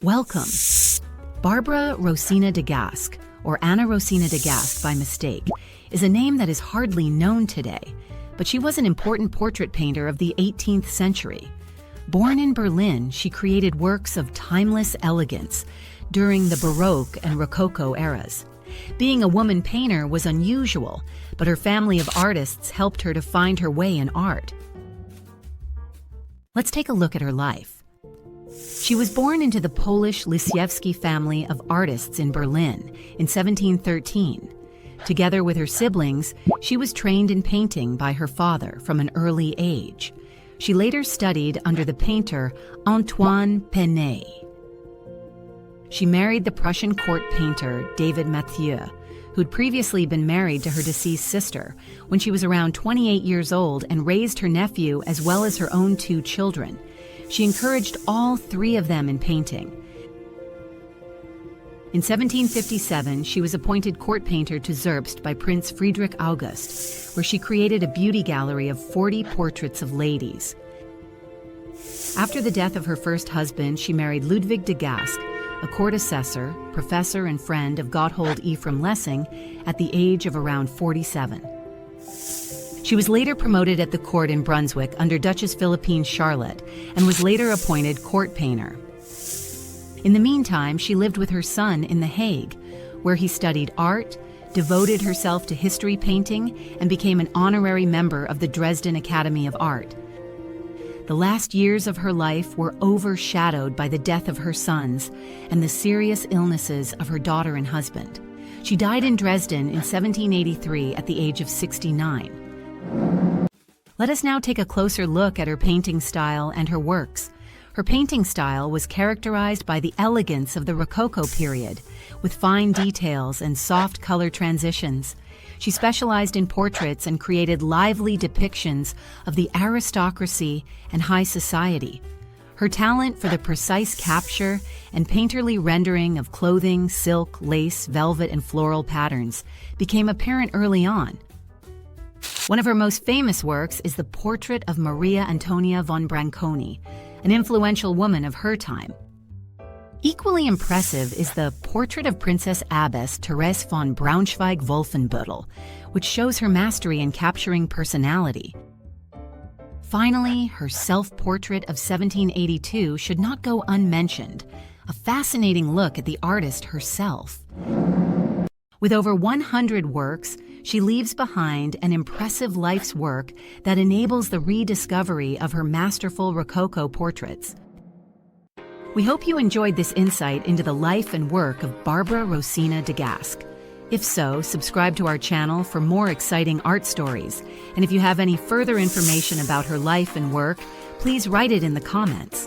Welcome. Barbara Rosina de Gasc, or Anna Rosina de Gasc by mistake, is a name that is hardly known today, but she was an important portrait painter of the 18th century. Born in Berlin, she created works of timeless elegance during the Baroque and Rococo eras. Being a woman painter was unusual, but her family of artists helped her to find her way in art. Let's take a look at her life. She was born into the Polish Lisiewski family of artists in Berlin in 1713. Together with her siblings, she was trained in painting by her father from an early age. She later studied under the painter Antoine Pesne. She married the Prussian court painter David Mathieu, who'd previously been married to her deceased sister when she was around 28 years old, and raised her nephew as well as her own 2 children. She encouraged all 3 of them in painting. In 1757, she was appointed court painter to Zerbst by Prince Friedrich August, where she created a beauty gallery of 40 portraits of ladies. After the death of her first husband, she married Ludwig de Gasc, a court assessor, professor, and friend of Gotthold Ephraim Lessing, at the age of around 47. She was later promoted at the court in Brunswick under Duchess Philippine Charlotte and was later appointed court painter. In the meantime, she lived with her son in The Hague, where he studied art, devoted herself to history painting, and became an honorary member of the Dresden Academy of Art. The last years of her life were overshadowed by the death of her sons and the serious illnesses of her daughter and husband. She died in Dresden in 1783 at the age of 69. Let us now take a closer look at her painting style and her works. Her painting style was characterized by the elegance of the Rococo period, with fine details and soft color transitions. She specialized in portraits and created lively depictions of the aristocracy and high society. Her talent for the precise capture and painterly rendering of clothing, silk, lace, velvet, and floral patterns became apparent early on. One of her most famous works is the portrait of Maria Antonia von Branconi, an influential woman of her time. Equally impressive is the Portrait of Princess Abbess Therese von Braunschweig-Wolfenbüttel, which shows her mastery in capturing personality. Finally, her self-portrait of 1782 should not go unmentioned, a fascinating look at the artist herself. With over 100 works, she leaves behind an impressive life's work that enables the rediscovery of her masterful Rococo portraits. We hope you enjoyed this insight into the life and work of Barbara Rosina de Gasc. If so, subscribe to our channel for more exciting art stories. And if you have any further information about her life and work, please write it in the comments.